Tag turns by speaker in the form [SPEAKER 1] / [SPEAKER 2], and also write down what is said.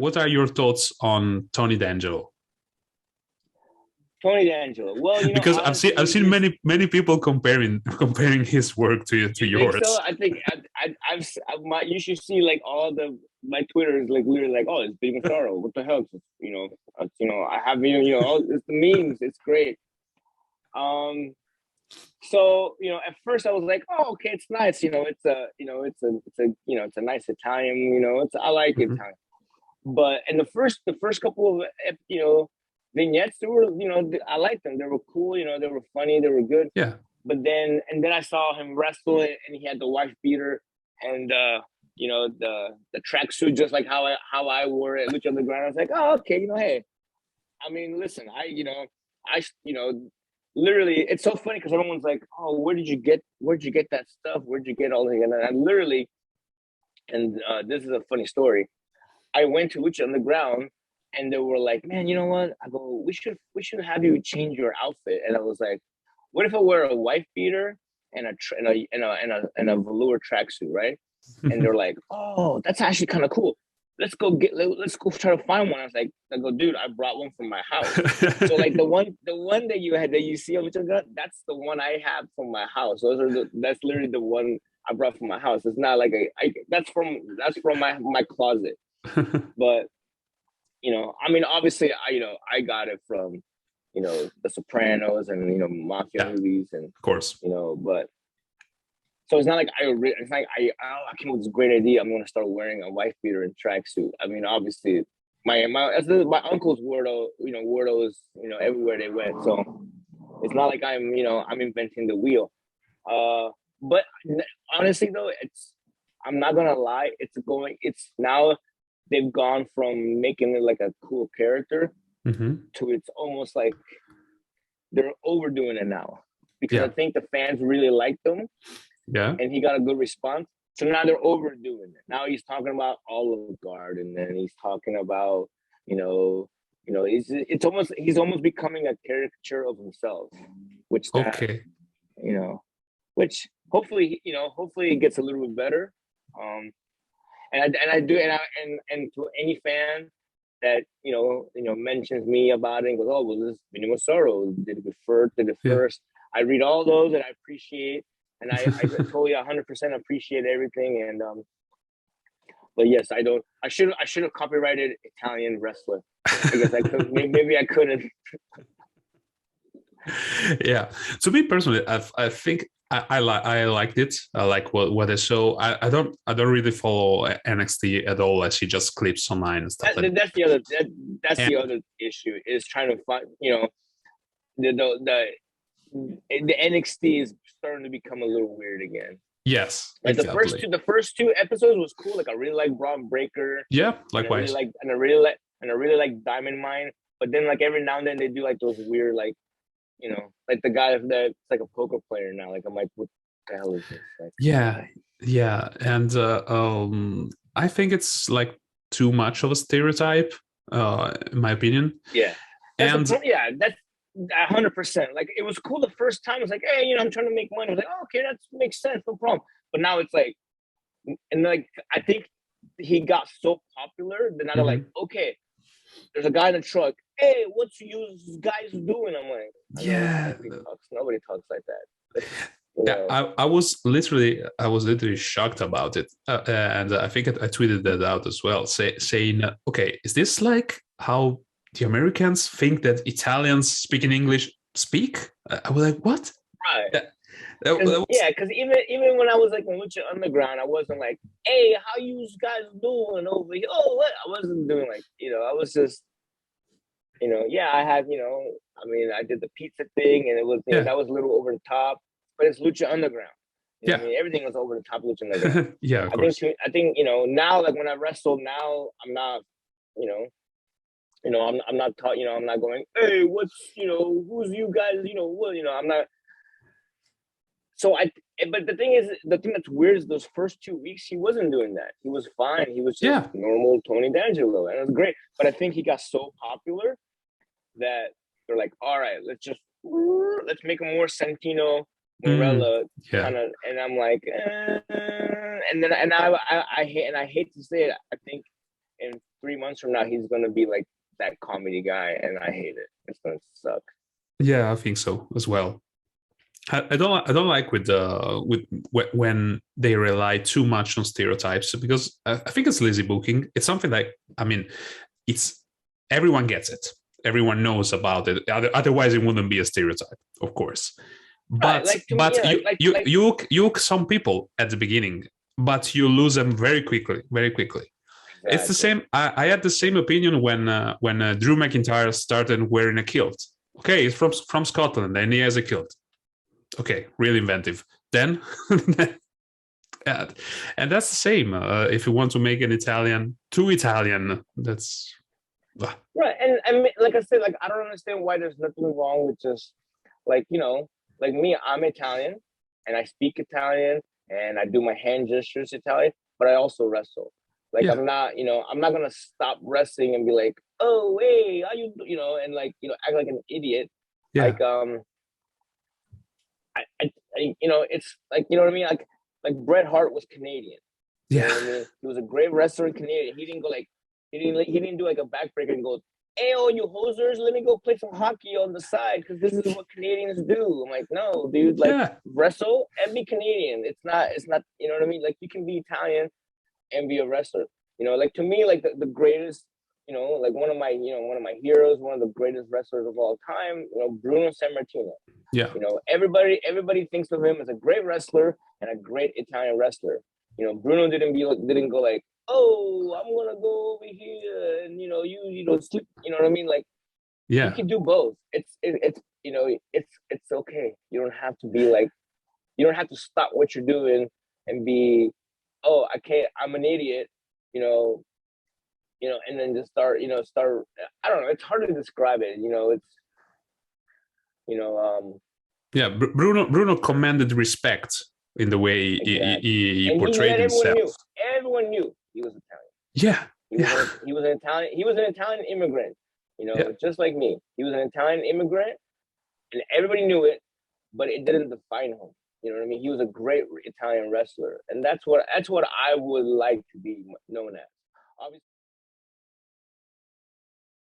[SPEAKER 1] what are your thoughts on Tony D'Angelo?
[SPEAKER 2] Tony D'Angelo. Well,
[SPEAKER 1] because
[SPEAKER 2] honestly,
[SPEAKER 1] I've seen many people comparing his work to yours.
[SPEAKER 2] Think so? I think you should see like all my Twitter is like literally like, oh, it's Vinnie Massaro. What the hell? I have it's the memes. It's great. So at first I was like, oh, okay, it's nice. It's a nice Italian. I like Italian. But in the first couple of vignettes, they were I liked them. They were cool. They were funny. They were good.
[SPEAKER 1] Yeah.
[SPEAKER 2] But then I saw him wrestle it, and he had the wife beater and the tracksuit, just like how I wore it at Lucha Underground. I was like, oh, okay, hey. I mean, listen, literally, it's so funny because everyone's like, oh, where'd you get that stuff? Where'd you get all that? And I literally, and this is a funny story. I went to Lucha Underground, and they were like, man, you know what? I go, we should have you change your outfit. And I was like, what if I wear a wife beater and a velour tracksuit, right? And they're like, oh, that's actually kind of cool. Let's go try to find one. I go, dude, I brought one from my house. So like the one that you see on Lucha Underground, that's the one I have from my house. That's literally the one I brought from my house. It's not like that's from my closet. But I mean, obviously, I got it from The Sopranos and mafia movies, and
[SPEAKER 1] of course,
[SPEAKER 2] but so it's not like I came up with this great idea. I'm going to start wearing a wife beater and tracksuit. I mean, obviously, my uncles wore those everywhere they went. So it's not like I'm inventing the wheel. But honestly though, I'm not gonna lie. It's now they've gone from making it like a cool character to it's almost like they're overdoing it now, because I think the fans really like them.
[SPEAKER 1] Yeah.
[SPEAKER 2] And he got a good response. So now they're overdoing it. Now he's talking about Olive Garden, and then he's talking about, he's almost becoming a caricature of himself, which which hopefully it gets a little bit better. And to any fan that mentions me about it and goes, oh, well, this Vinnie Massaro did it first. I read all those and I appreciate, and I totally 100% appreciate everything. And but yes, I should have copyrighted Italian wrestler. I guess I could. Maybe I couldn't.
[SPEAKER 1] Yeah. To me personally, I think I liked it. I like what I saw. I don't really follow NXT at all. I see just clips online and stuff.
[SPEAKER 2] That's the other issue, is trying to find the NXT is starting to become a little weird again.
[SPEAKER 1] Yes,
[SPEAKER 2] like exactly. the first two episodes was cool. Like I really like Braun Breaker.
[SPEAKER 1] Yeah, likewise.
[SPEAKER 2] And I really like Diamond Mine. But then like every now and then they do like those weird like the guy that's like a poker player now. Like I'm like, what the hell is this? Like,
[SPEAKER 1] yeah, and I think it's like too much of a stereotype, in my opinion.
[SPEAKER 2] Yeah, that's 100%. Like it was cool the first time. It's like, hey, I'm trying to make money. I was like, oh, okay, that makes sense, no problem. But now it's like, and like I think he got so popular that now they're like, okay, there's a guy in the truck. Hey, what's you guys doing? I'm like,
[SPEAKER 1] yeah,
[SPEAKER 2] nobody talks like that.
[SPEAKER 1] Yeah, I was literally shocked about it, and I think I tweeted that out as well, saying, okay, is this like how the Americans think that Italians speaking English speak? I was like, what?
[SPEAKER 2] Right. Because even when I was like on Lucha Underground, I wasn't like, hey, how you guys doing over here? Oh, what? I wasn't doing like, I was just, I had, I mean, I did the pizza thing, and it was, that was a little over the top, but it's Lucha Underground. I mean, everything was over the top Lucha Underground.
[SPEAKER 1] Yeah, of course.
[SPEAKER 2] I think, now, like when I wrestle now, I'm not, I'm not taught, I'm not going, hey, what's, who's you guys, what, I'm not. So but the thing that's weird is those first 2 weeks, he wasn't doing that. He was fine. He was just normal Tony D'Angelo, and it was great. But I think he got so popular that they're like, all right, let's make him more Santino Morella kind of. And I'm like, and I hate to say it. I think in 3 months from now, he's gonna be like that comedy guy, and I hate it. It's gonna suck.
[SPEAKER 1] Yeah, I think so as well. I don't like when they rely too much on stereotypes, because I think it's lazy booking. It's something like, I mean, it's everyone gets it, everyone knows about it. Otherwise, it wouldn't be a stereotype, of course.
[SPEAKER 2] Right,
[SPEAKER 1] But
[SPEAKER 2] like to me, yeah,
[SPEAKER 1] you hook some people at the beginning, but you lose them very quickly, very quickly. It's the
[SPEAKER 2] exactly.
[SPEAKER 1] same. I had the same opinion when Drew McIntyre started wearing a kilt. Okay, he's from Scotland and he has a kilt. Okay, really inventive. Then, yeah, and that's the same. If you want to make an Italian too Italian, that's
[SPEAKER 2] Right, and I mean, like I said, like I don't understand why there's nothing wrong with just like like me. I'm Italian, and I speak Italian, and I do my hand gestures Italian, but I also wrestle. Like
[SPEAKER 1] yeah,
[SPEAKER 2] I'm not gonna stop wrestling and be like, oh hey, how and like act like an idiot.
[SPEAKER 1] yeah,
[SPEAKER 2] Like it's like what I mean. Like Bret Hart was Canadian. You know
[SPEAKER 1] yeah,
[SPEAKER 2] what I mean? He was a great wrestler in Canadian. He didn't go like he didn't do like a backbreaker and go, hey, oh, you hosers, let me go play some hockey on the side because this is what Canadians do. I'm like, no, dude, like
[SPEAKER 1] yeah,
[SPEAKER 2] wrestle and be Canadian. It's not, you know what I mean? Like you can be Italian and be a wrestler. Like to me, like the greatest, like one of my heroes, one of the greatest wrestlers of all time, Bruno Sammartino.
[SPEAKER 1] yeah,
[SPEAKER 2] Everybody thinks of him as a great wrestler and a great Italian wrestler. Bruno didn't go like, oh, I'm gonna go over here and sleep. You know what I mean? Like you
[SPEAKER 1] yeah,
[SPEAKER 2] can do both. It's okay. You don't have to be like, you don't have to stop what you're doing and be, oh, I can't. I'm an idiot. And then just start. I don't know. It's hard to describe it. It's you know
[SPEAKER 1] yeah. Bruno commanded respect in the way
[SPEAKER 2] exactly.
[SPEAKER 1] he
[SPEAKER 2] And
[SPEAKER 1] portrayed himself.
[SPEAKER 2] everyone knew he was Italian.
[SPEAKER 1] Yeah, yeah,
[SPEAKER 2] He was an Italian. He was an Italian immigrant.
[SPEAKER 1] yeah,
[SPEAKER 2] Just like me. He was an Italian immigrant, and everybody knew it, but it didn't define him. You know what I mean? He was a great Italian wrestler, and that's what I would like to be known as. Obviously.